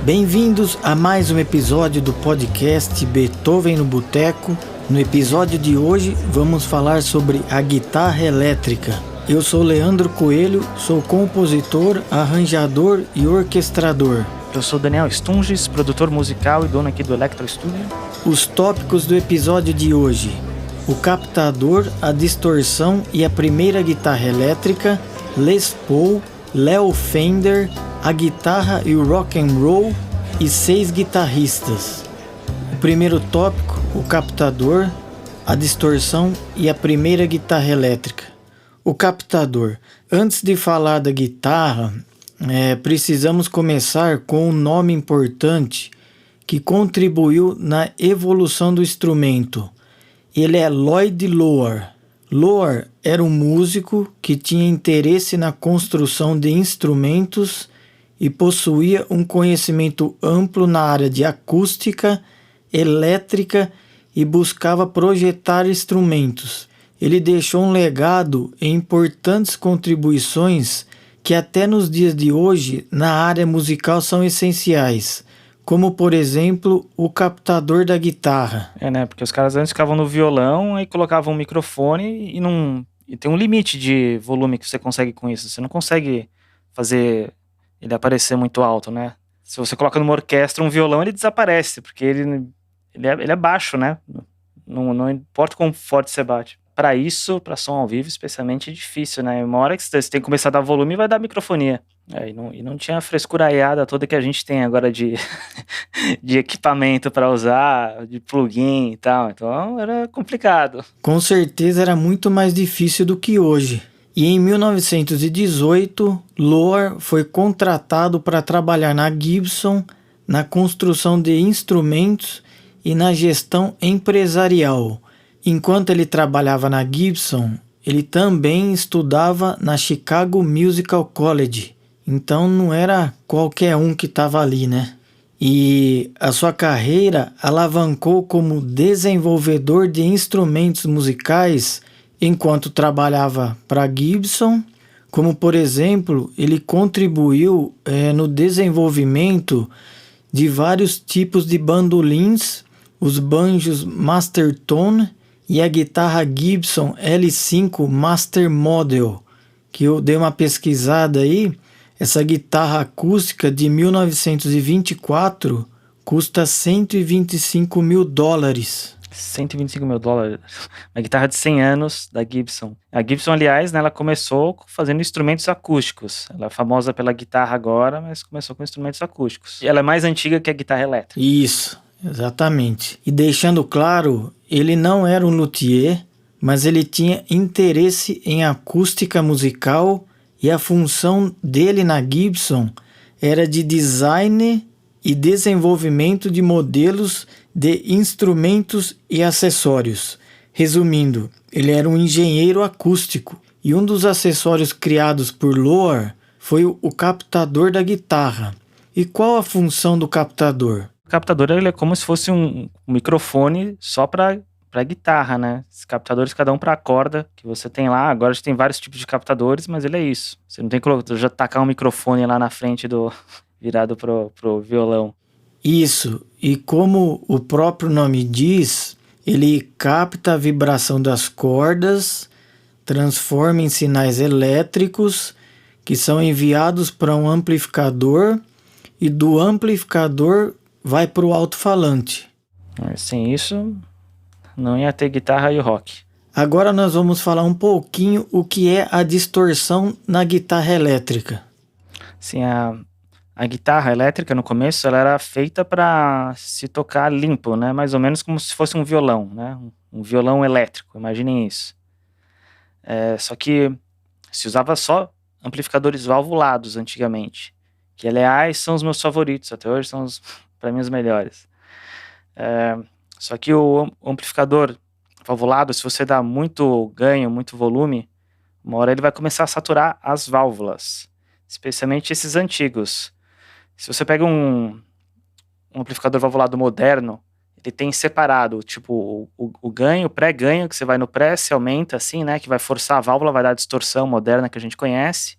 Bem-vindos a mais um episódio do podcast Beethoven no Boteco. No episódio de hoje vamos falar sobre a guitarra elétrica. Eu sou Leandro Coelho, sou compositor, arranjador e orquestrador. Eu sou Daniel Stunges, produtor musical e dono aqui do Electro Studio. Os tópicos do episódio de hoje: o captador, a distorção e a primeira guitarra elétrica, Les Paul, Leo Fender, a guitarra e o rock and roll e 6 guitarristas. O primeiro tópico, o captador, a distorção e a primeira guitarra elétrica. O captador. Antes de falar da guitarra, precisamos começar com um nome importante que contribuiu na evolução do instrumento. Ele é Lloyd Loar. Loar era um músico que tinha interesse na construção de instrumentos e possuía um conhecimento amplo na área de acústica, elétrica e buscava projetar instrumentos. Ele deixou um legado e importantes contribuições que até nos dias de hoje na área musical são essenciais, como por exemplo o captador da guitarra. Porque os caras antes ficavam no violão e colocavam um microfone e tem um limite de volume que você consegue com isso. Você não consegue fazer ele aparecer muito alto, né? Se você coloca numa orquestra um violão, ele desaparece, porque ele é baixo, né? Não importa quão forte você bate. Para isso, para som ao vivo, especialmente, é difícil, né? Uma hora que você tem que começar a dar volume, vai dar microfonia. E não tinha a frescura aiada toda que a gente tem agora de equipamento para usar, de plugin e tal. Então, era complicado. Com certeza era muito mais difícil do que hoje. E em 1918, Loar foi contratado para trabalhar na Gibson, na construção de instrumentos e na gestão empresarial. Enquanto ele trabalhava na Gibson, ele também estudava na Chicago Musical College. Então não era qualquer um que estava ali, né? E a sua carreira alavancou como desenvolvedor de instrumentos musicais enquanto trabalhava para Gibson, como por exemplo, ele contribuiu no desenvolvimento de vários tipos de bandolins, os banjos Mastertone e a guitarra Gibson L5 Master Model, que eu dei uma pesquisada aí. Essa guitarra acústica de 1924 custa $125 mil. $125 mil. Uma guitarra de 100 anos da Gibson. A Gibson, aliás, né, ela começou fazendo instrumentos acústicos. Ela é famosa pela guitarra agora, mas começou com instrumentos acústicos. E ela é mais antiga que a guitarra elétrica. Isso, exatamente. E deixando claro, ele não era um luthier, mas ele tinha interesse em acústica musical e a função dele na Gibson era de design e desenvolvimento de modelos de instrumentos e acessórios. Resumindo, ele era um engenheiro acústico e um dos acessórios criados por Loar foi o captador da guitarra. E qual a função do captador? O captador ele é como se fosse um microfone só para guitarra, né? Esses captadores, cada um para a corda que você tem lá. Agora a gente tem vários tipos de captadores, mas ele é isso. Você não tem que já tacar um microfone lá na frente virado pro violão. Isso, e como o próprio nome diz, ele capta a vibração das cordas, transforma em sinais elétricos que são enviados para um amplificador e do amplificador vai para o alto-falante. Sem isso, não ia ter guitarra e rock. Agora nós vamos falar um pouquinho o que é a distorção na guitarra elétrica. Sim, a guitarra elétrica, no começo, ela era feita para se tocar limpo, né? Mais ou menos como se fosse um violão, né? Um violão elétrico, imaginem isso. Só que se usava só amplificadores valvulados antigamente, que, aliás, são os meus favoritos, até hoje são, para mim, os melhores. Só que o amplificador valvulado, se você dá muito ganho, muito volume, uma hora ele vai começar a saturar as válvulas, especialmente esses antigos. Se você pega um amplificador valvulado moderno, ele tem separado, tipo, o ganho, o pré-ganho, que você vai no pré, se aumenta assim, né, que vai forçar a válvula, vai dar a distorção moderna que a gente conhece,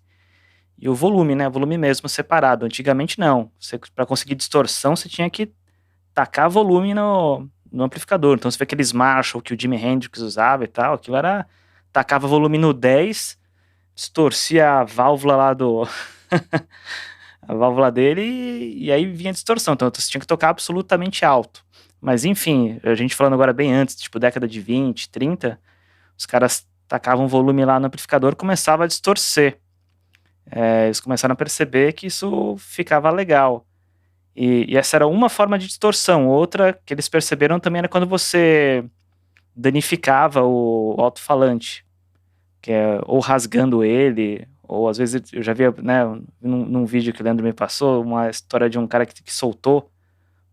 e o volume, né? O volume mesmo separado. Antigamente não. Para conseguir distorção, você tinha que tacar volume no amplificador. Então você vê aqueles Marshall que o Jimi Hendrix usava e tal, aquilo era... Tacava volume no 10, distorcia a válvula lá do... a válvula dele e aí vinha distorção. Então você tinha que tocar absolutamente alto. Mas enfim, a gente falando agora bem antes, tipo década de 20, 30, os caras tacavam volume lá no amplificador e começava a distorcer. Eles começaram a perceber que isso ficava legal. E essa era uma forma de distorção. Outra que eles perceberam também era quando você danificava o alto-falante, que é ou rasgando ele, ou às vezes eu já vi, né, num vídeo que o Leandro me passou, uma história de um cara que soltou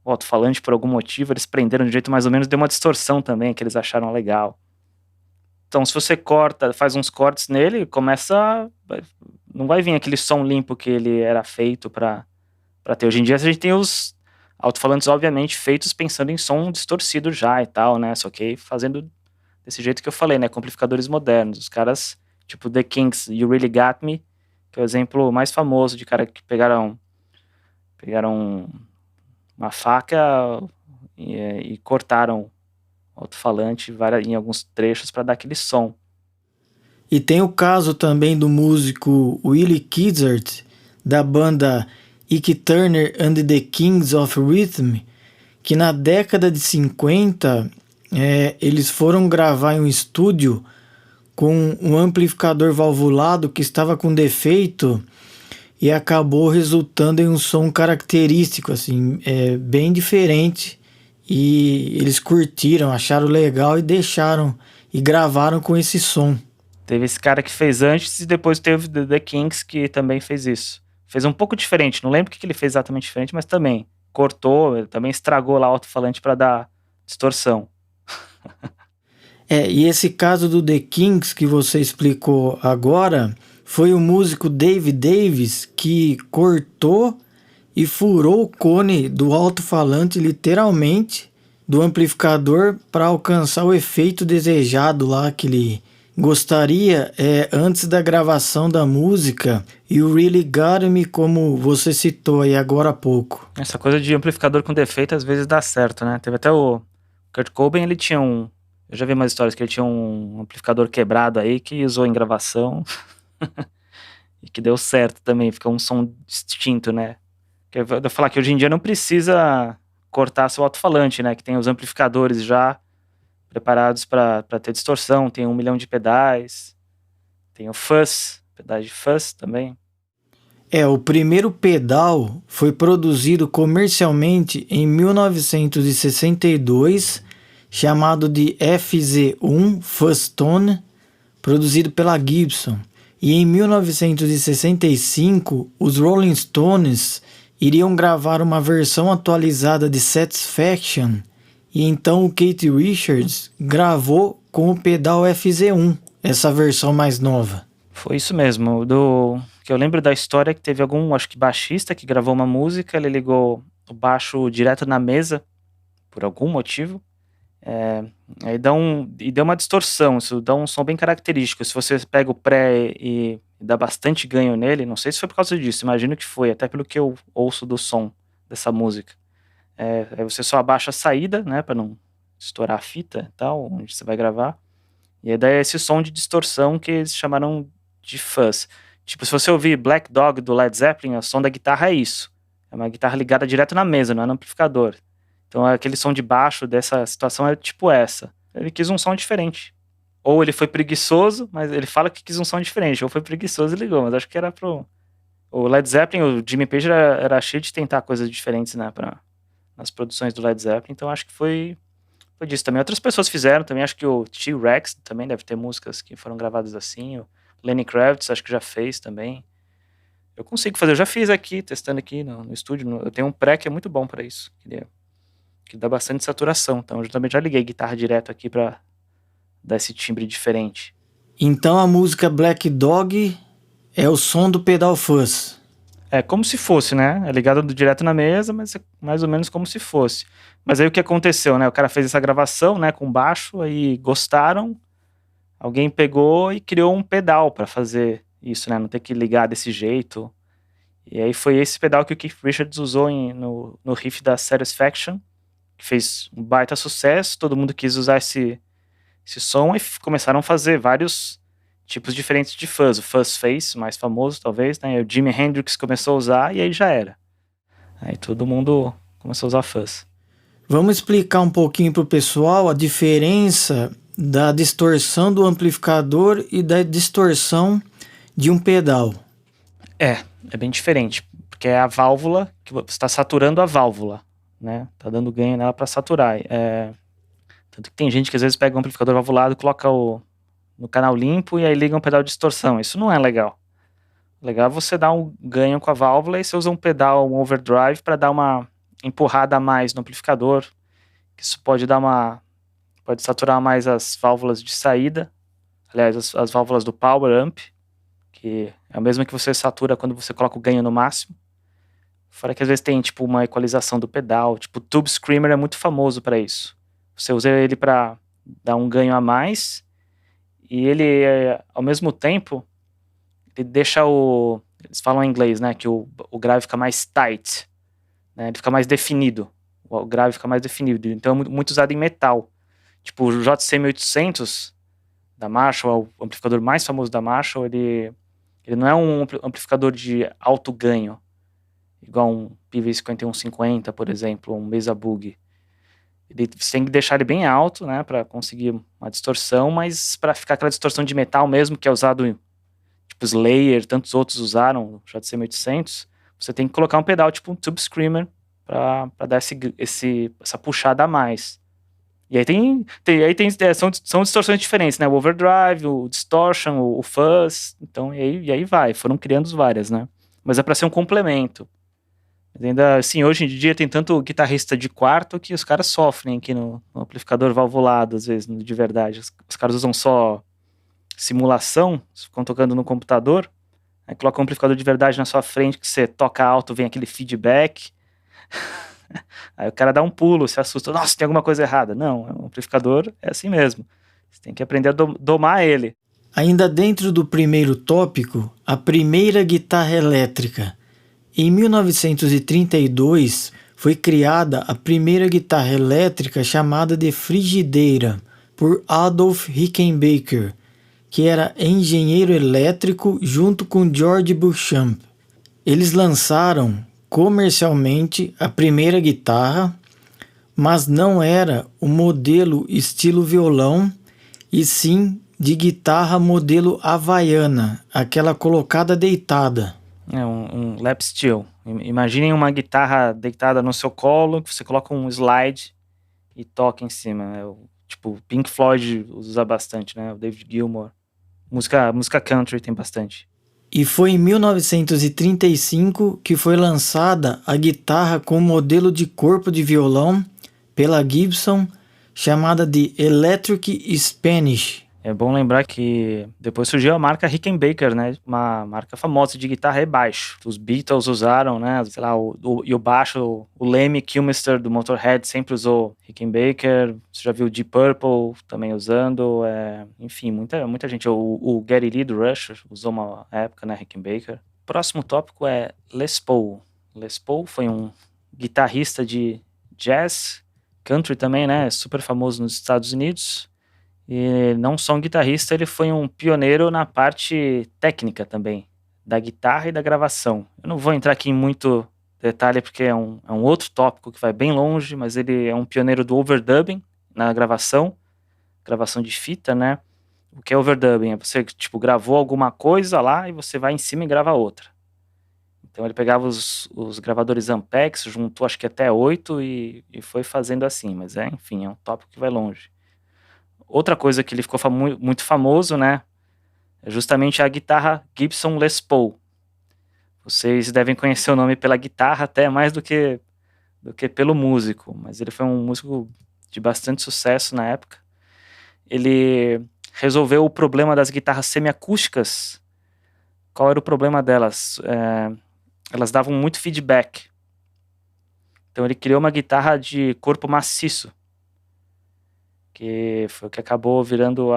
o alto-falante por algum motivo, eles prenderam de um jeito mais ou menos, deu uma distorção também, que eles acharam legal. Então, se você faz uns cortes nele, não vai vir aquele som limpo que ele era feito para ter. Hoje em dia a gente tem os alto-falantes, obviamente, feitos pensando em som distorcido já e tal, né? Só que fazendo desse jeito que eu falei, né? Com amplificadores modernos. Os caras, tipo The Kinks, You Really Got Me, que é o exemplo mais famoso de cara que pegaram uma faca e cortaram o alto-falante em alguns trechos para dar aquele som. E tem o caso também do músico Willie Kizzard, da banda Ike Turner and the Kings of Rhythm, que na década de 50 eles foram gravar em um estúdio com um amplificador valvulado que estava com defeito e acabou resultando em um som característico, assim, bem diferente. E eles curtiram, acharam legal e deixaram e gravaram com esse som. Teve esse cara que fez antes e depois teve The Kinks que também fez isso. Fez um pouco diferente, não lembro o que ele fez exatamente diferente, mas também cortou, também estragou lá o alto-falante para dar distorção. E esse caso do The Kinks que você explicou agora, foi o músico Dave Davis que cortou e furou o cone do alto-falante literalmente do amplificador para alcançar o efeito desejado lá que ele gostaria antes da gravação da música. E o Really Got Me, como você citou aí agora há pouco. Essa coisa de amplificador com defeito às vezes dá certo, né? Teve até o Kurt Cobain, ele tinha eu já vi umas histórias que ele tinha um amplificador quebrado aí que usou em gravação e que deu certo também, fica um som distinto, né? Eu vou falar que hoje em dia não precisa cortar seu alto-falante, né? Que tem os amplificadores já preparados para ter distorção, tem 1 milhão de pedais, tem o fuzz, pedais de fuzz também. O primeiro pedal foi produzido comercialmente em 1962, chamado de FZ1 Fuzztone, produzido pela Gibson. E em 1965, os Rolling Stones iriam gravar uma versão atualizada de Satisfaction, e então o Keith Richards gravou com o pedal FZ1, essa versão mais nova. Foi isso mesmo, que eu lembro da história que teve acho que baixista que gravou uma música, ele ligou o baixo direto na mesa, por algum motivo, aí deu uma distorção, isso dá um som bem característico. Se você pega o pré e dá bastante ganho nele, não sei se foi por causa disso, imagino que foi, até pelo que eu ouço do som dessa música. Aí você só abaixa a saída, né, para não estourar a fita e tal, onde você vai gravar, e aí dá esse som de distorção que eles chamaram de fuzz. Tipo, se você ouvir Black Dog do Led Zeppelin, o som da guitarra é isso, é uma guitarra ligada direto na mesa, não é no amplificador. Então aquele som de baixo dessa situação é tipo essa. Ele quis um som diferente. Ou ele foi preguiçoso, mas ele fala que quis um som diferente. Ou foi preguiçoso e ligou, mas acho que era o Led Zeppelin, o Jimmy Page era cheio de tentar coisas diferentes, né, nas produções do Led Zeppelin. Então acho que foi disso também. Outras pessoas fizeram também, acho que o T-Rex também deve ter músicas que foram gravadas assim. O Lenny Kravitz acho que já fez também. Eu consigo fazer, eu já fiz aqui, testando aqui no estúdio. Eu tenho um pré que é muito bom para isso. Que dá bastante saturação. Então eu também já liguei guitarra direto aqui pra dar esse timbre diferente. Então a música Black Dog é o som do pedal fuzz. É como se fosse, né? É ligado direto na mesa, mas é mais ou menos como se fosse. Mas aí o que aconteceu, né? O cara fez essa gravação, né, com baixo, aí gostaram, alguém pegou e criou um pedal pra fazer isso, né? Não ter que ligar desse jeito. E aí foi esse pedal que o Keith Richards usou no riff da Satisfaction, que fez um baita sucesso, todo mundo quis usar esse som e começaram a fazer vários tipos diferentes de fuzz. O fuzz face, mais famoso talvez, né? E o Jimi Hendrix começou a usar e aí já era. Aí todo mundo começou a usar fuzz. Vamos explicar um pouquinho para o pessoal a diferença da distorção do amplificador e da distorção de um pedal. É bem diferente, porque é a válvula, que você está saturando a válvula, né? Tá dando ganho nela para saturar. Tanto que tem gente que às vezes pega um amplificador valvulado, coloca no canal limpo e aí liga um pedal de distorção. Isso não é legal. Legal é você dar um ganho com a válvula e você usa um pedal, um overdrive, para dar uma empurrada a mais no amplificador. Isso pode saturar mais as válvulas de saída, aliás, as válvulas do power amp, que é a mesma que você satura quando você coloca o ganho no máximo. Fora que às vezes tem tipo uma equalização do pedal, tipo o Tube Screamer é muito famoso para isso. Você usa ele para dar um ganho a mais e ele, ao mesmo tempo, ele deixa eles falam em inglês, né, que o grave fica mais tight, né, ele fica mais definido, o grave fica mais definido, então é muito usado em metal. Tipo o JC 1800 da Marshall, é o amplificador mais famoso da Marshall, ele não é um amplificador de alto ganho, igual um PV5150, por exemplo, um Mesa Boogie. Você tem que deixar ele bem alto, né, para conseguir uma distorção, mas para ficar aquela distorção de metal mesmo, que é usado, tipo Slayer, tantos outros usaram, o JC 1800, você tem que colocar um pedal, tipo um Tube Screamer, para dar essa puxada a mais. E aí são distorções diferentes, né, o overdrive, o distortion, o fuzz, então, e aí vai, foram criando várias, né, mas é para ser um complemento. Ainda assim, hoje em dia tem tanto guitarrista de quarto que os caras sofrem aqui no amplificador valvulado, às vezes, de verdade. Os caras usam só simulação, ficam tocando no computador, aí coloca um amplificador de verdade na sua frente, que você toca alto, vem aquele feedback. Aí o cara dá um pulo, se assusta, nossa, tem alguma coisa errada. Não, o amplificador é assim mesmo. Você tem que aprender a domar ele. Ainda dentro do primeiro tópico, a primeira guitarra elétrica. Em 1932, foi criada a primeira guitarra elétrica chamada de frigideira, por Adolf Rickenbacker, que era engenheiro elétrico junto com George Beauchamp. Eles lançaram comercialmente a primeira guitarra, mas não era o modelo estilo violão, e sim de guitarra modelo havaiana, aquela colocada deitada. É um lap steel. Imaginem uma guitarra deitada no seu colo, que você coloca um slide e toca em cima. Tipo, Pink Floyd usa bastante, né? O David Gilmour. Música country tem bastante. E foi em 1935 que foi lançada a guitarra com modelo de corpo de violão pela Gibson, chamada de Electric Spanish. É bom lembrar que depois surgiu a marca Rickenbacker, né? Uma marca famosa de guitarra e baixo. Os Beatles usaram, né? Sei lá, e o baixo, o Lemmy Kilmister do Motorhead sempre usou Rickenbacker. Você já viu o Deep Purple também usando. Enfim, muita gente. O Geddy Lee do Rush usou uma época, né? Rickenbacker. Próximo tópico é Les Paul. Les Paul foi um guitarrista de jazz, country também, né? Super famoso nos Estados Unidos. E não só um guitarrista, ele foi um pioneiro na parte técnica também, da guitarra e da gravação. Eu não vou entrar aqui em muito detalhe, porque é um outro tópico que vai bem longe, mas ele é um pioneiro do overdubbing na gravação de fita, né? O que é overdubbing? É você, tipo, gravou alguma coisa lá e você vai em cima e grava outra. Então ele pegava os gravadores Ampex, juntou acho que até 8 e foi fazendo assim, mas enfim, é um tópico que vai longe. Outra coisa que ele ficou muito famoso, né, é justamente a guitarra Gibson Les Paul. Vocês devem conhecer o nome pela guitarra até mais do que pelo músico, mas ele foi um músico de bastante sucesso na época. Ele resolveu o problema das guitarras semiacústicas. Qual era o problema delas? Elas davam muito feedback. Então ele criou uma guitarra de corpo maciço, que foi o que acabou virando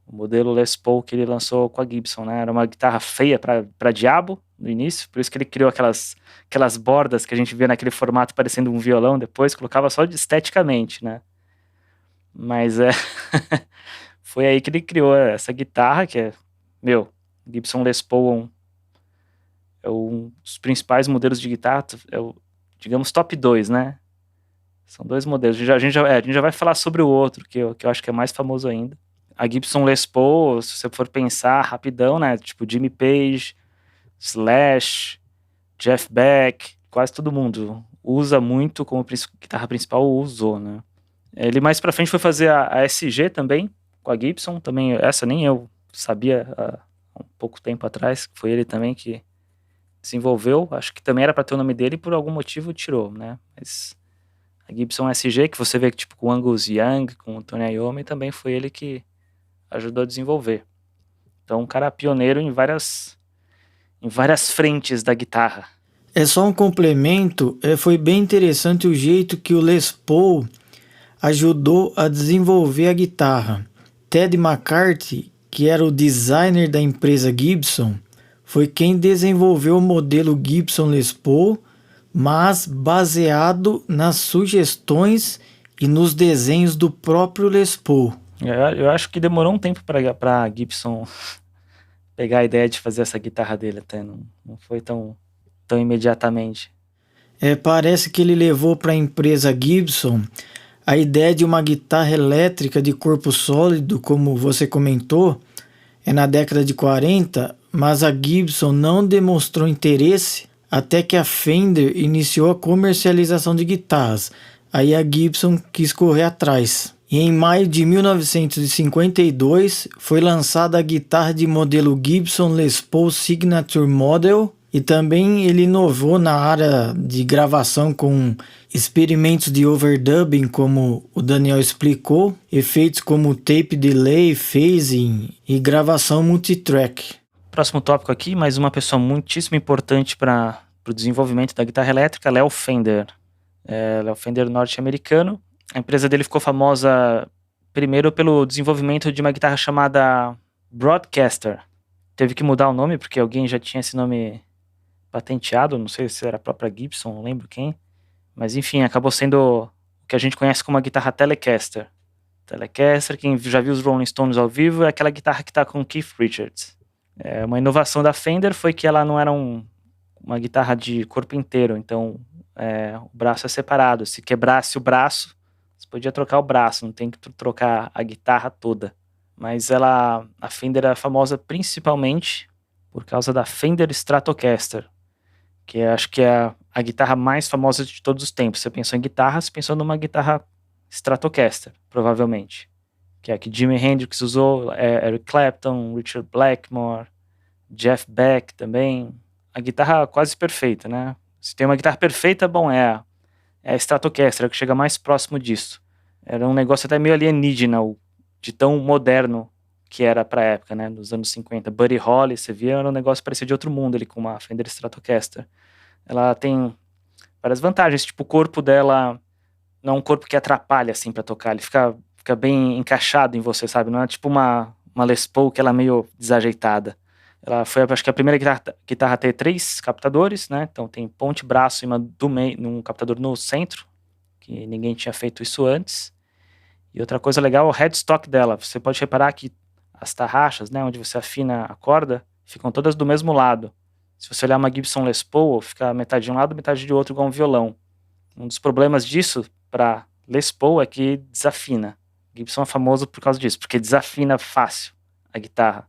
O modelo Les Paul que ele lançou com a Gibson, né? Era uma guitarra feia para diabo no início, por isso que ele criou aquelas bordas que a gente vê naquele formato parecendo um violão depois, colocava só esteticamente, né? Mas foi aí que ele criou essa guitarra, que é, Gibson Les Paul é um dos principais modelos de guitarra, digamos, top 2, né? São 2 modelos. A gente já vai falar sobre o outro, que eu acho que é mais famoso ainda. A Gibson Les Paul, se você for pensar rapidão, né? Tipo Jimmy Page, Slash, Jeff Beck, quase todo mundo usa muito como guitarra principal, usou, né? Ele mais pra frente foi fazer a SG também, com a Gibson, também essa nem eu sabia há um pouco tempo atrás, foi ele também que desenvolveu, acho que também era para ter o nome dele e por algum motivo tirou, né? Mas a Gibson SG, que você vê que tipo com o Angus Young, com o Tony Iommi, também foi ele que ajudou a desenvolver. Então, um cara pioneiro em várias frentes da guitarra. É só um complemento, foi bem interessante o jeito que o Les Paul ajudou a desenvolver a guitarra. Ted McCarthy, que era o designer da empresa Gibson, foi quem desenvolveu o modelo Gibson Les Paul, mas baseado nas sugestões e nos desenhos do próprio Les Paul. Eu acho que demorou um tempo para Gibson pegar a ideia de fazer essa guitarra dele, até não foi tão imediatamente. Parece que ele levou para a empresa Gibson a ideia de uma guitarra elétrica de corpo sólido, como você comentou, na década de 40, mas a Gibson não demonstrou interesse até que a Fender iniciou a comercialização de guitarras. Aí a Gibson quis correr atrás. E em maio de 1952 foi lançada a guitarra de modelo Gibson Les Paul Signature Model, e também ele inovou na área de gravação com experimentos de overdubbing, como o Daniel explicou, efeitos como tape delay, phasing e gravação multitrack. Próximo tópico aqui, mais uma pessoa muitíssimo importante para o desenvolvimento da guitarra elétrica, Léo Fender. Léo Fender norte-americano. A empresa dele ficou famosa primeiro pelo desenvolvimento de uma guitarra chamada Broadcaster. Teve que mudar o nome porque alguém já tinha esse nome patenteado, não sei se era a própria Gibson, não lembro quem. Mas enfim, acabou sendo o que a gente conhece como a guitarra Telecaster. Telecaster, quem já viu os Rolling Stones ao vivo, é aquela guitarra que está com Keith Richards. Uma inovação da Fender foi que ela não era uma guitarra de corpo inteiro, então o braço é separado. Se quebrasse o braço, você podia trocar o braço, não tem que trocar a guitarra toda. Mas a Fender é famosa principalmente por causa da Fender Stratocaster, que acho que é a guitarra mais famosa de todos os tempos. Você pensou em guitarra, você pensou numa guitarra Stratocaster, provavelmente. Que é a que Jimi Hendrix usou, Eric Clapton, Richard Blackmore, Jeff Beck também. A guitarra quase perfeita, né? Se tem uma guitarra perfeita, bom, é a Stratocaster, é o que chega mais próximo disso. Era um negócio até meio alienígena, de tão moderno que era pra época, né? Nos anos 50. Buddy Holly, você via, era um negócio parecido de outro mundo ali com uma Fender Stratocaster. Ela tem várias vantagens, tipo, o corpo dela não é um corpo que atrapalha, assim, pra tocar. Ele fica bem encaixado em você, sabe? Não é tipo uma Les Paul que ela é meio desajeitada. Ela foi, acho que a primeira guitarra a ter 3 captadores, né? Então tem ponte, braço e um captador no centro, que ninguém tinha feito isso antes. E outra coisa legal é o headstock dela. Você pode reparar que as tarraxas, né, onde você afina a corda, ficam todas do mesmo lado. Se você olhar uma Gibson Les Paul, fica metade de um lado, metade de outro, igual um violão. Um dos problemas disso para Les Paul é que desafina. Gibson é famoso por causa disso, porque desafina fácil a guitarra.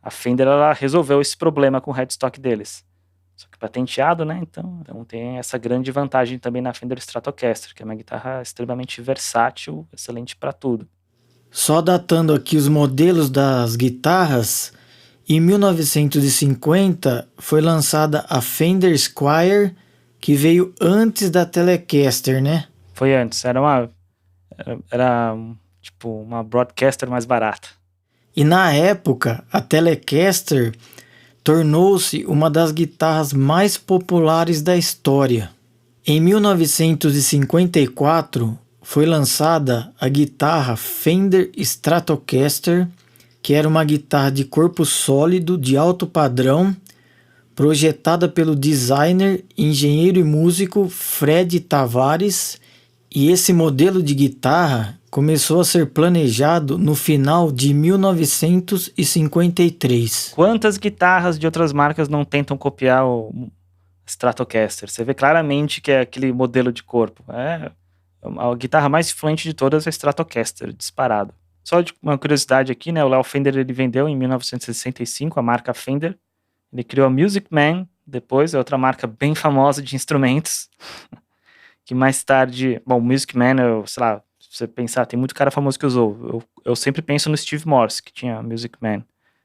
A Fender, ela resolveu esse problema com o headstock deles. Só que patenteado, né? Então tem essa grande vantagem também na Fender Stratocaster, que é uma guitarra extremamente versátil, excelente para tudo. Só datando aqui os modelos das guitarras, em 1950 foi lançada a Fender Squier, que veio antes da Telecaster, né? Foi antes, era tipo uma Broadcaster mais barata. E na época, a Telecaster tornou-se uma das guitarras mais populares da história. Em 1954 foi lançada a guitarra Fender Stratocaster, que era uma guitarra de corpo sólido, de alto padrão, projetada pelo designer, engenheiro e músico Fred Tavares, e esse modelo de guitarra começou a ser planejado no final de 1953. Quantas guitarras de outras marcas não tentam copiar o Stratocaster? Você vê claramente que é aquele modelo de corpo. A guitarra mais influente de todas é a Stratocaster, disparado. Só de uma curiosidade aqui, né? O Léo Fender ele vendeu em 1965 a marca Fender. Ele criou a Music Man, depois é outra marca bem famosa de instrumentos. Que mais tarde... Bom, Music Man, sei lá, se você pensar, tem muito cara famoso que usou. Eu sempre penso no Steve Morse, que tinha a Music Man.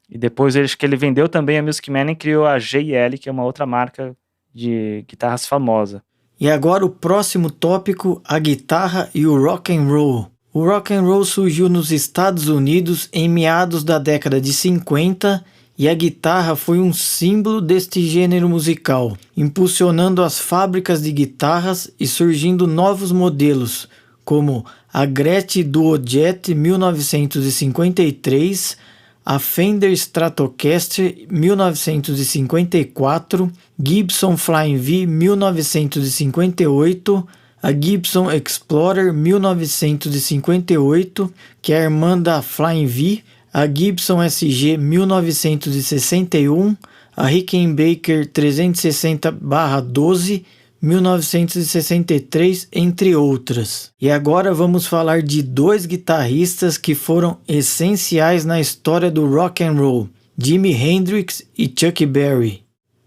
E depois acho que ele vendeu também a Music Man e criou a JL, que é uma outra marca de guitarras famosa. E agora o próximo tópico, a guitarra e o rock and roll. O rock and roll surgiu nos Estados Unidos em meados da década de 50 e a guitarra foi um símbolo deste gênero musical, impulsionando as fábricas de guitarras e surgindo novos modelos, como a Gretsch Duojet 1953, a Fender Stratocaster 1954, Gibson Flying V 1958, a Gibson Explorer 1958, que é a irmã da Flying V, a Gibson SG 1961, a Rickenbacker 360/12, 1963, entre outras. E agora vamos falar de dois guitarristas que foram essenciais na história do rock and roll, Jimi Hendrix e Chuck Berry.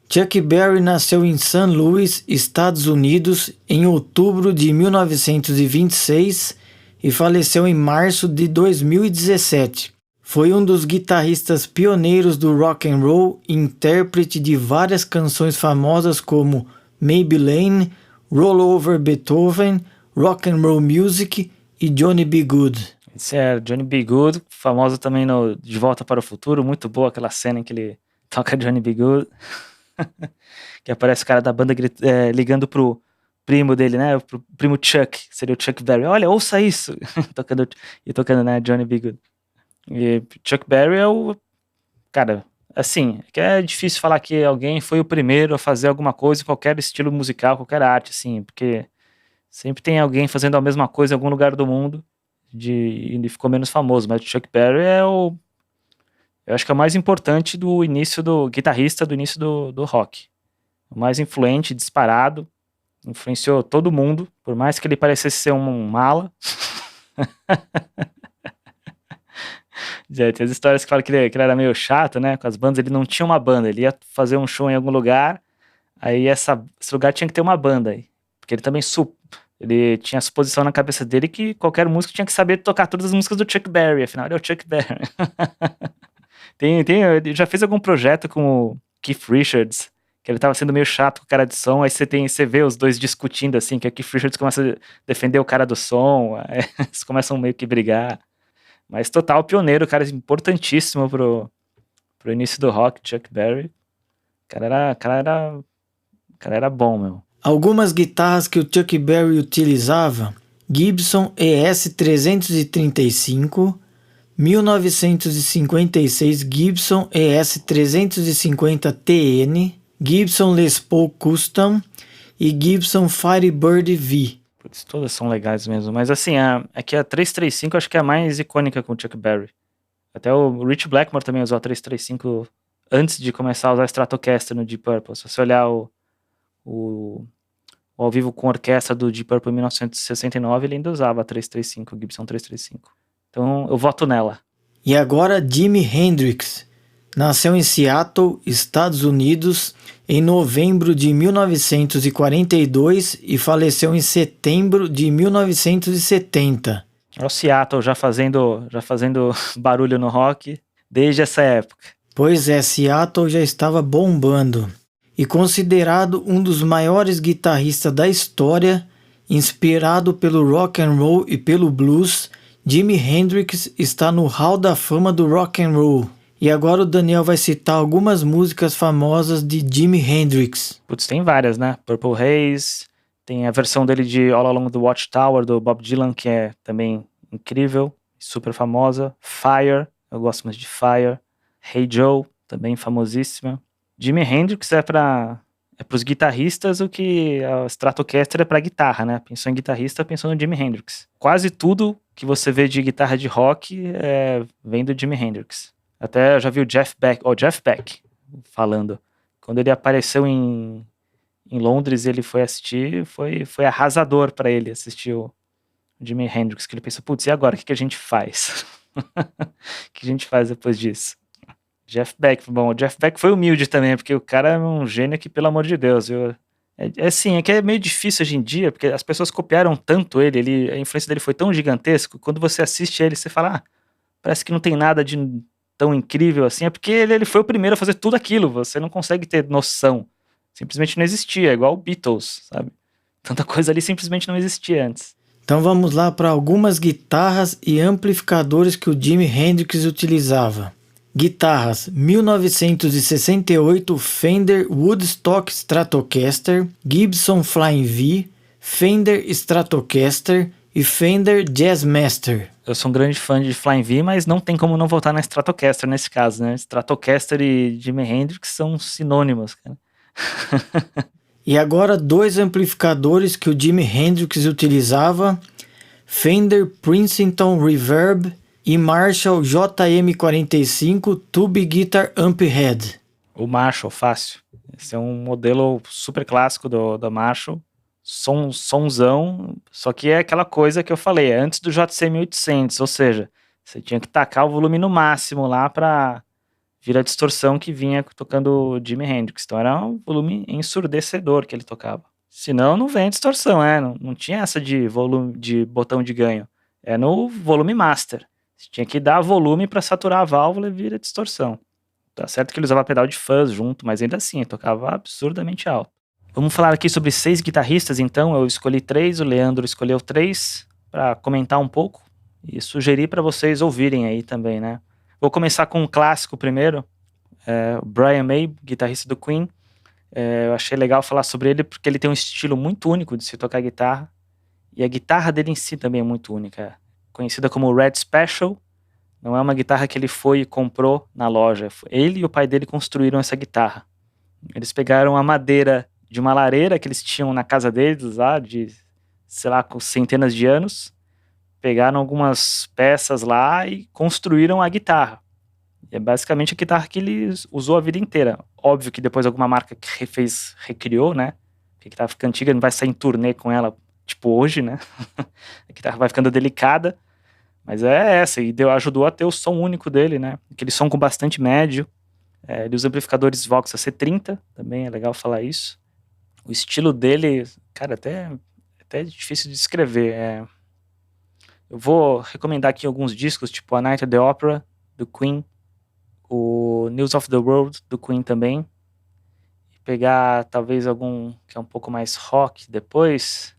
Chuck Berry nasceu em St. Louis, Estados Unidos, em outubro de 1926 e faleceu em março de 2017. Foi um dos guitarristas pioneiros do rock and roll e intérprete de várias canções famosas como Maybelline, Roll Over Beethoven, Rock and Roll Music e Johnny B. Good. Esse é Johnny B. Good, famoso também no De Volta para o Futuro, muito boa aquela cena em que ele toca Johnny B. Good, que aparece o cara da banda ligando pro primo dele, né, pro primo Chuck, seria o Chuck Berry, olha, ouça isso, tocando, né, Johnny B. Good. E Chuck Berry é o... Cara, assim, que é difícil falar que alguém foi o primeiro a fazer alguma coisa em qualquer estilo musical, qualquer arte, assim, porque sempre tem alguém fazendo a mesma coisa em algum lugar do mundo e ele ficou menos famoso, mas o Chuck Berry eu acho que é o mais importante do início do guitarrista, do início do rock. O mais influente, disparado, influenciou todo mundo, por mais que ele parecesse ser um mala. Tem as histórias que falam que ele era meio chato, né? Com as bandas, ele não tinha uma banda, ele ia fazer um show em algum lugar, aí esse lugar tinha que ter uma banda aí. Porque ele também ele tinha a suposição na cabeça dele que qualquer músico tinha que saber tocar todas as músicas do Chuck Berry, afinal ele é o Chuck Berry. Ele já fez algum projeto com o Keith Richards, que ele tava sendo meio chato com o cara de som, aí você vê os dois discutindo assim, que o Keith Richards começa a defender o cara do som, aí eles começam meio que brigar. Mas total pioneiro, cara, importantíssimo pro início do rock, Chuck Berry. O cara era bom, meu. Algumas guitarras que o Chuck Berry utilizava: Gibson ES 335, 1956 Gibson ES 350 TN, Gibson Les Paul Custom e Gibson Firebird V. Putz, todas são legais mesmo, mas assim, aqui a 335 acho que é a mais icônica com o Chuck Berry. Até o Rich Blackmore também usou a 335 antes de começar a usar a Stratocaster no Deep Purple. Se você olhar o ao vivo com orquestra do Deep Purple em 1969, ele ainda usava a 335, o Gibson 335. Então eu voto nela. E agora Jimi Hendrix. Nasceu em Seattle, Estados Unidos, em novembro de 1942 e faleceu em setembro de 1970. O Seattle já fazendo barulho no rock desde essa época. Pois é, Seattle já estava bombando. E considerado um dos maiores guitarristas da história, inspirado pelo rock and roll e pelo blues, Jimi Hendrix está no Hall da Fama do rock and roll. E agora o Daniel vai citar algumas músicas famosas de Jimi Hendrix. Putz, tem várias, né? Purple Haze, tem a versão dele de All Along the Watchtower, do Bob Dylan, que é também incrível, super famosa. Fire, eu gosto mais de Fire. Hey Joe, também famosíssima. Jimi Hendrix é para os guitarristas o que a Stratocaster é para guitarra, né? Pensou em guitarrista, pensou no Jimi Hendrix. Quase tudo que você vê de guitarra de rock vem do Jimi Hendrix. Até eu já vi o Jeff Beck falando. Quando ele apareceu em Londres, ele foi assistir, foi arrasador para ele assistir o Jimi Hendrix, que ele pensou, putz, e agora, o que a gente faz? O que a gente faz depois disso? Jeff Beck, bom, o Jeff Beck foi humilde também, porque o cara é um gênio que, pelo amor de Deus, assim, é que é meio difícil hoje em dia, porque as pessoas copiaram tanto ele, a influência dele foi tão gigantesca, quando você assiste ele, você fala, parece que não tem nada de tão incrível assim, é porque ele foi o primeiro a fazer tudo aquilo, você não consegue ter noção, simplesmente não existia, igual o Beatles, sabe? Tanta coisa ali simplesmente não existia antes. Então vamos lá para algumas guitarras e amplificadores que o Jimi Hendrix utilizava. Guitarras: 1968 Fender Woodstock Stratocaster, Gibson Flying V, Fender Stratocaster e Fender Jazzmaster. Eu sou um grande fã de Flying V, mas não tem como não voltar na Stratocaster nesse caso, né? Stratocaster e Jimi Hendrix são sinônimos, cara. E agora 2 amplificadores que o Jimi Hendrix utilizava: Fender Princeton Reverb e Marshall JM45 Tube Guitar Amp Head. O Marshall, fácil. Esse é um modelo super clássico da Marshall. Sonzão, só que é aquela coisa que eu falei, é antes do JC1800, ou seja, você tinha que tacar o volume no máximo lá para vir a distorção que vinha tocando o Jimi Hendrix. Então era um volume ensurdecedor que ele tocava. Senão não vem a distorção, não tinha essa de volume de botão de ganho. É no volume master. Você tinha que dar volume para saturar a válvula e vir a distorção. Tá certo que ele usava pedal de fuzz junto, mas ainda assim, tocava absurdamente alto. Vamos falar aqui sobre 6 guitarristas, então. Eu escolhi 3, o Leandro escolheu 3, para comentar um pouco e sugerir para vocês ouvirem aí também, né? Vou começar com um clássico primeiro, o Brian May, guitarrista do Queen. Eu achei legal falar sobre ele porque ele tem um estilo muito único de se tocar guitarra, e a guitarra dele em si também é muito única. Conhecida como Red Special, não é uma guitarra que ele foi e comprou na loja. Ele e o pai dele construíram essa guitarra. Eles pegaram a madeira de uma lareira que eles tinham na casa deles lá, de, sei lá, com centenas de anos, pegaram algumas peças lá e construíram a guitarra. E é basicamente a guitarra que ele usou a vida inteira. Óbvio que depois alguma marca que recriou, né? Porque a guitarra fica antiga, não vai sair em turnê com ela, tipo hoje, né? A guitarra vai ficando delicada, mas é essa, e ajudou a ter o som único dele, né? Aquele som com bastante médio. Ele usa amplificadores Vox AC30, também é legal falar isso. O estilo dele, cara, até é difícil de descrever. Eu vou recomendar aqui alguns discos, tipo A Night at the Opera, do Queen, o News of the World, do Queen também, e pegar talvez algum que é um pouco mais rock depois.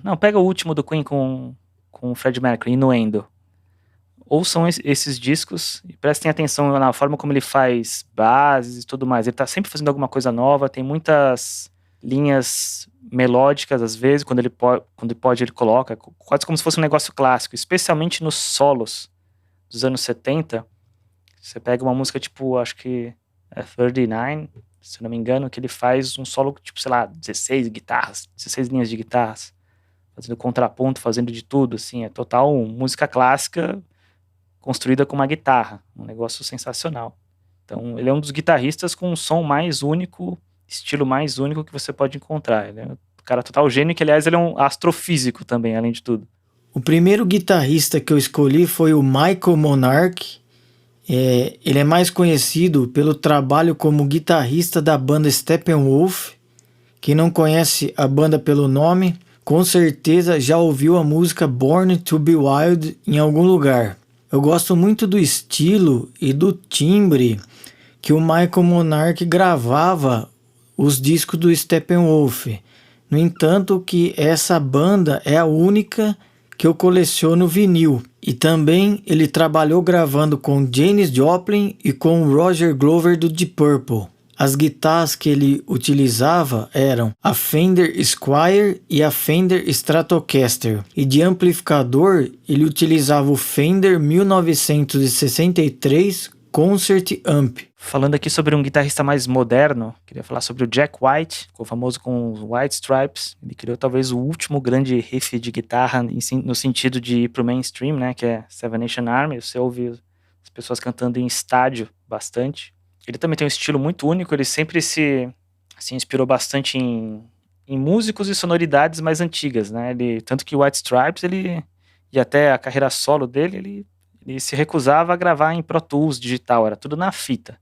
Não, pega o último do Queen com o Freddie Mercury, Innuendo. Ouçam esses discos e prestem atenção na forma como ele faz bases e tudo mais. Ele tá sempre fazendo alguma coisa nova, tem muitas linhas melódicas, às vezes, quando ele pode ele coloca, quase como se fosse um negócio clássico, especialmente nos solos dos anos 70. Você pega uma música tipo, acho que é 39, se eu não me engano, que ele faz um solo tipo, sei lá, 16 guitarras, 16 linhas de guitarras, fazendo contraponto, fazendo de tudo, assim, é total música clássica construída com uma guitarra, um negócio sensacional. Então, ele é um dos guitarristas com um som mais único, estilo mais único que você pode encontrar. Ele é um cara total gênio, que aliás ele é um astrofísico também, além de tudo. O primeiro guitarrista que eu escolhi foi o Michael Monarch. Ele é mais conhecido pelo trabalho como guitarrista da banda Steppenwolf. Quem não conhece a banda pelo nome, com certeza já ouviu a música Born to be Wild em algum lugar. Eu gosto muito do estilo e do timbre que o Michael Monarch gravava os discos do Steppenwolf. No entanto, que essa banda é a única que eu coleciono vinil. E também ele trabalhou gravando com Janis Joplin e com Roger Glover do Deep Purple. As guitarras que ele utilizava eram a Fender Squier e a Fender Stratocaster. E de amplificador, ele utilizava o Fender 1963 Concert Amp. Falando aqui sobre um guitarrista mais moderno, queria falar sobre o Jack White, ficou famoso com os White Stripes. Ele criou talvez o último grande riff de guitarra no sentido de ir pro mainstream, né, que é Seven Nation Army. Você ouve as pessoas cantando em estádio bastante. Ele também tem um estilo muito único, ele sempre se inspirou bastante em músicos e sonoridades mais antigas, né? Tanto que o White Stripes, e até a carreira solo dele, ele se recusava a gravar em Pro Tools digital, era tudo na fita.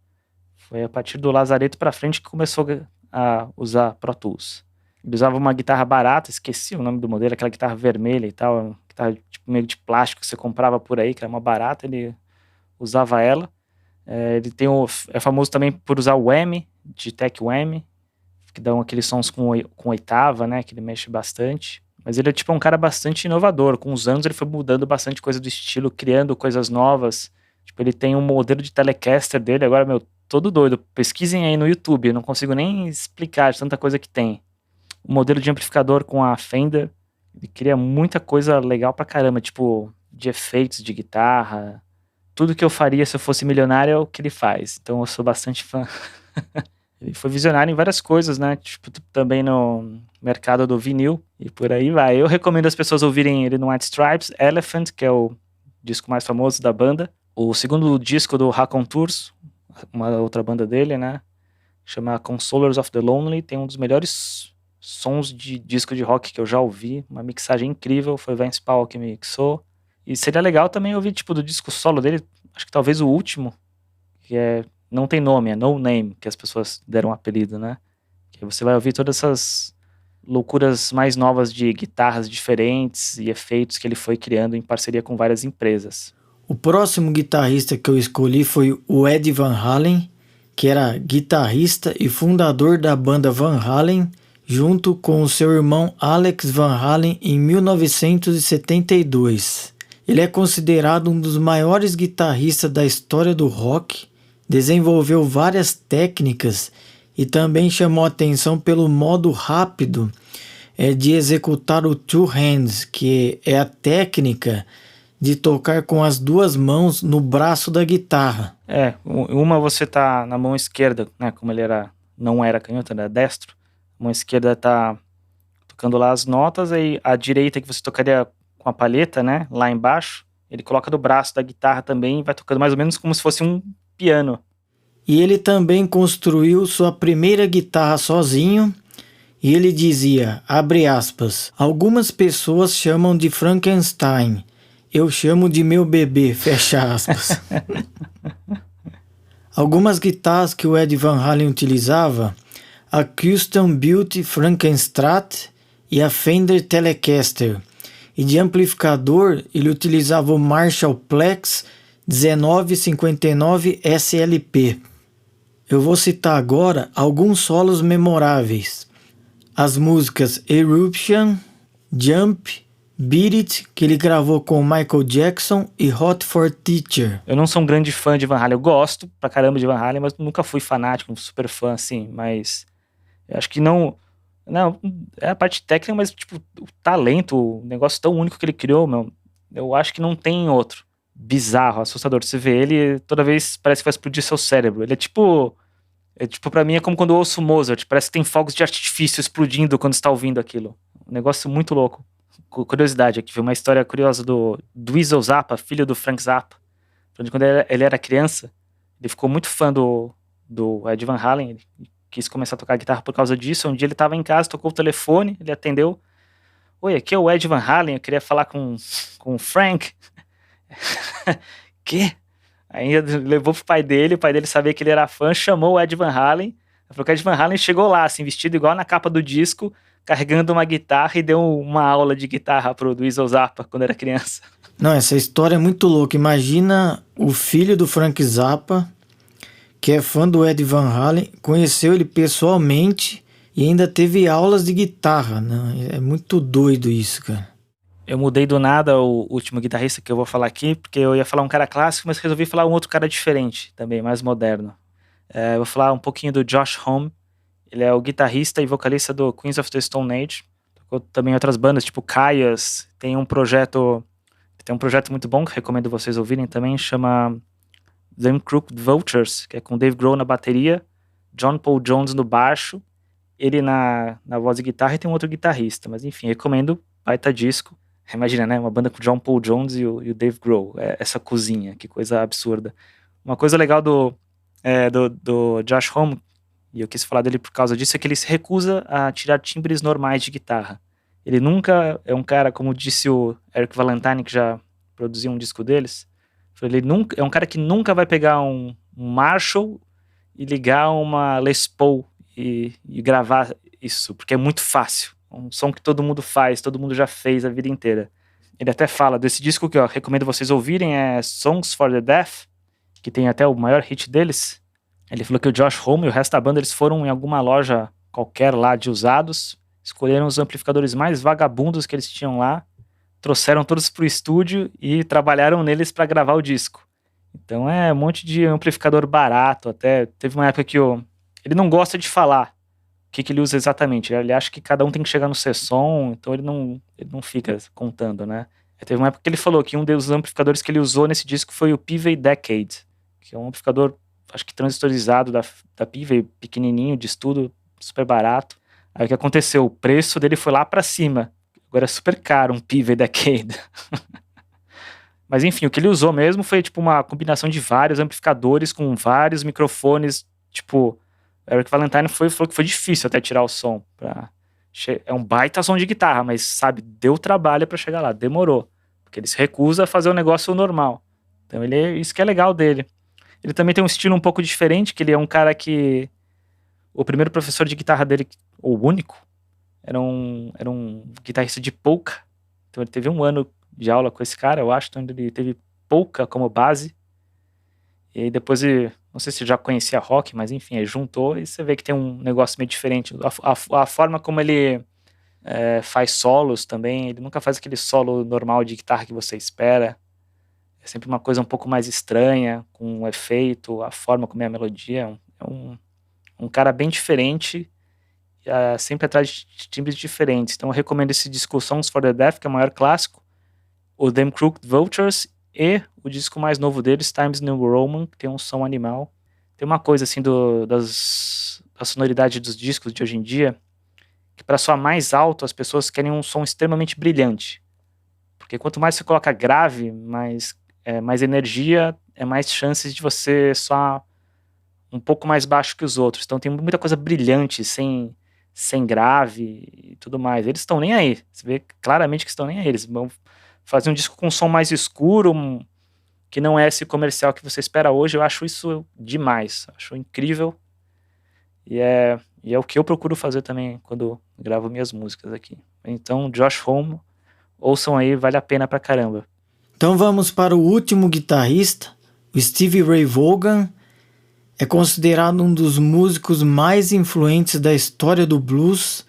Foi a partir do Lazareto pra frente que começou a usar Pro Tools. Ele usava uma guitarra barata, esqueci o nome do modelo, aquela guitarra vermelha e tal, uma guitarra tipo, meio de plástico que você comprava por aí, que era uma barata, ele usava ela. Ele é famoso também por usar o whammy, de Tech Whammy, que dão aqueles sons com oitava, né, que ele mexe bastante. Mas ele é tipo um cara bastante inovador. Com os anos ele foi mudando bastante coisa do estilo, criando coisas novas. Tipo, ele tem um modelo de Telecaster dele, agora, meu, todo doido. Pesquisem aí no YouTube, eu não consigo nem explicar de tanta coisa que tem. O modelo de amplificador com a Fender, ele cria muita coisa legal pra caramba, tipo, de efeitos de guitarra. Tudo que eu faria se eu fosse milionário é o que ele faz. Então eu sou bastante fã. Ele foi visionário em várias coisas, né? Tipo, também no mercado do vinil e por aí vai. Eu recomendo as pessoas ouvirem ele no White Stripes, Elephant, que é o disco mais famoso da banda. O segundo disco do Raconteurs, uma outra banda dele, né? Chama Consolers of the Lonely. Tem um dos melhores sons de disco de rock que eu já ouvi. Uma mixagem incrível. Foi o Vance Powell que mixou. E seria legal também ouvir, tipo, do disco solo dele, acho que talvez o último, que não tem nome, é No Name, que as pessoas deram um apelido, né? Que você vai ouvir todas essas loucuras mais novas de guitarras diferentes e efeitos que ele foi criando em parceria com várias empresas. O próximo guitarrista que eu escolhi foi o Eddie Van Halen, que era guitarrista e fundador da banda Van Halen, junto com o seu irmão Alex Van Halen em 1972. Ele é considerado um dos maiores guitarristas da história do rock, desenvolveu várias técnicas e também chamou atenção pelo modo rápido de executar o two hands, que é a técnica de tocar com as duas mãos no braço da guitarra. Uma você tá na mão esquerda, né, como ele não era canhoto, era destro, a mão esquerda tá tocando lá as notas, aí a direita que você tocaria com a palheta, né, lá embaixo, ele coloca do braço da guitarra também e vai tocando mais ou menos como se fosse um piano. E ele também construiu sua primeira guitarra sozinho, e ele dizia, abre aspas, algumas pessoas chamam de Frankenstein, eu chamo de meu bebê, fecha aspas. Algumas guitarras que o Eddie Van Halen utilizava, a Custom Built Frankenstrat e a Fender Telecaster. E de amplificador, ele utilizava o Marshall Plex 1959 SLP. Eu vou citar agora alguns solos memoráveis. As músicas Eruption, Jump, Beat It, que ele gravou com Michael Jackson, e Hot for Teacher. Eu não sou um grande fã de Van Halen, eu gosto pra caramba de Van Halen, mas nunca fui fanático, um super fã assim, mas eu acho que não, é a parte técnica, mas tipo, o talento, o negócio tão único que ele criou, meu, eu acho que não tem outro. Bizarro, assustador. Você vê ele, toda vez parece que vai explodir seu cérebro. Ele é tipo, pra mim é como quando eu ouço Mozart, parece que tem fogos de artifício explodindo quando você tá ouvindo aquilo. Um negócio muito louco. Curiosidade aqui, uma história curiosa do Dweezil Zappa, filho do Frank Zappa. Quando ele era criança, ele ficou muito fã do Eddie Van Halen, ele quis começar a tocar guitarra por causa disso. Um dia ele estava em casa, tocou o telefone, ele atendeu. Oi, aqui é o Eddie Van Halen, eu queria falar com o Frank. Que? Aí levou pro pai dele, o pai dele sabia que ele era fã, chamou o Eddie Van Halen. Falou que o Eddie Van Halen chegou lá, assim, vestido igual na capa do disco, carregando uma guitarra, e deu uma aula de guitarra pro Dweezil Zappa quando era criança. Não, essa história é muito louca. Imagina o filho do Frank Zappa, que é fã do Eddie Van Halen, conheceu ele pessoalmente e ainda teve aulas de guitarra, né? É muito doido isso, cara. Eu mudei do nada o último guitarrista que eu vou falar aqui, porque eu ia falar um cara clássico, mas resolvi falar um outro cara diferente também, mais moderno. Eu vou falar um pouquinho do Josh Homme. Ele é o guitarrista e vocalista do Queens of the Stone Age. Tocou também em outras bandas, tipo Caius. Tem um projeto muito bom que recomendo vocês ouvirem também, chama Them Crooked Vultures, que é com Dave Grohl na bateria, John Paul Jones no baixo, ele na voz e guitarra, e tem um outro guitarrista. Mas enfim, recomendo, baita disco. Imagina, né, uma banda com John Paul Jones e o Dave Grohl, essa cozinha, que coisa absurda. Uma coisa legal do Josh Homme, e eu quis falar dele por causa disso, é que ele se recusa a tirar timbres normais de guitarra. Ele nunca é um cara, como disse o Eric Valentine, que já produziu um disco deles, ele nunca, é um cara que nunca vai pegar um Marshall e ligar uma Les Paul e gravar isso, porque é muito fácil. É um som que todo mundo faz, todo mundo já fez a vida inteira. Ele até fala desse disco que eu recomendo vocês ouvirem, é Songs for the Deaf, que tem até o maior hit deles. Ele falou que o Josh Homme e o resto da banda, eles foram em alguma loja qualquer lá de usados, escolheram os amplificadores mais vagabundos que eles tinham lá, trouxeram todos pro estúdio e trabalharam neles para gravar o disco. Então é um monte de amplificador barato. Até teve uma época que ele não gosta de falar o que ele usa exatamente. Ele acha que cada um tem que chegar no seu som, então ele não fica contando, né? Teve uma época que ele falou que um dos amplificadores que ele usou nesse disco foi o Pivey Decade, que é um amplificador, acho que transistorizado da Pivey, pequenininho, de estudo, super barato. Aí o que aconteceu? O preço dele foi lá pra cima. Agora é super caro um Pivey Decade. Mas enfim, o que ele usou mesmo foi tipo uma combinação de vários amplificadores com vários microfones. Tipo, Eric Valentine falou que foi difícil até tirar o som. É um baita som de guitarra, mas sabe, deu trabalho pra chegar lá, demorou. Porque ele se recusa a fazer o negócio normal. Então isso que é legal dele. Ele também tem um estilo um pouco diferente, que ele é um cara que... O primeiro professor de guitarra dele, ou o único, era um guitarrista de polka. Então ele teve 1 ano de aula com esse cara, eu acho. Então ele teve polka como base. E aí depois, não sei se já conhecia rock, mas enfim, ele juntou e você vê que tem um negócio meio diferente. A forma como ele faz solos também, ele nunca faz aquele solo normal de guitarra que você espera. É sempre uma coisa um pouco mais estranha, com um efeito, a forma como é a melodia. É um cara bem diferente, sempre atrás de timbres diferentes. Então eu recomendo esse disco Songs for the Deaf, que é o maior clássico, o Them Crooked Vultures e o disco mais novo deles, Times New Roman, que tem um som animal. Tem uma coisa assim da sonoridade dos discos de hoje em dia, que para soar mais alto as pessoas querem um som extremamente brilhante. Porque quanto mais você coloca grave, mais energia, mais chances de você soar um pouco mais baixo que os outros. Então tem muita coisa brilhante, sem grave e tudo mais. Eles estão nem aí. Você vê claramente que estão nem aí. Eles vão fazer um disco com um som mais escuro, que não é esse comercial que você espera hoje. Eu acho isso demais. Acho incrível. E é o que eu procuro fazer também quando gravo minhas músicas aqui. Então, Josh Homme, ouçam aí, vale a pena pra caramba. Então vamos para o último guitarrista, o Stevie Ray Vaughan. É considerado um dos músicos mais influentes da história do blues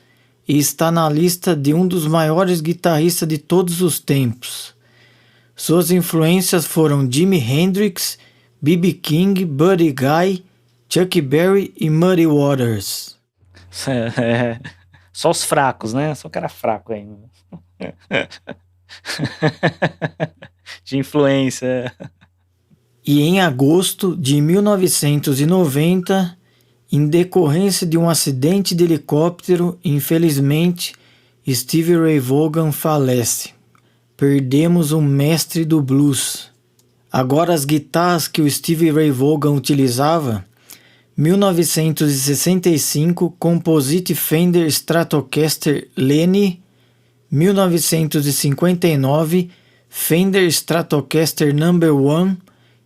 e está na lista de um dos maiores guitarristas de todos os tempos. Suas influências foram Jimi Hendrix, B.B. King, Buddy Guy, Chuck Berry e Muddy Waters. Só os fracos, né? Só o cara fraco ainda. De influência. E em agosto de 1990, em decorrência de um acidente de helicóptero, infelizmente, Stevie Ray Vaughan falece. Perdemos um mestre do blues. Agora as guitarras que o Stevie Ray Vaughan utilizava: 1965 Composite Fender Stratocaster Lenny, 1959 Fender Stratocaster No. 1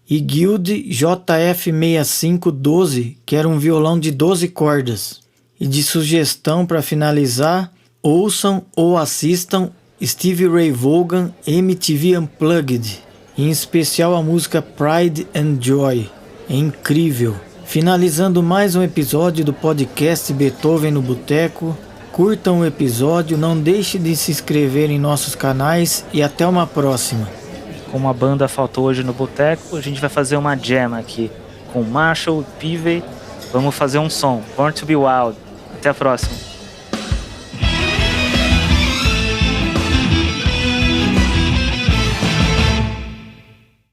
e Guild JF6512, que era um violão de 12 cordas. E de sugestão para finalizar, ouçam ou assistam Stevie Ray Vaughan MTV Unplugged, em especial a música Pride and Joy. É incrível. Finalizando mais um episódio do podcast Beethoven no Boteco. Curtam o episódio, não deixe de se inscrever em nossos canais e até uma próxima. Como a banda faltou hoje no Boteco, a gente vai fazer uma jam aqui com Marshall, Pivey Vamos fazer um som. Born to be Wild. Até a próxima.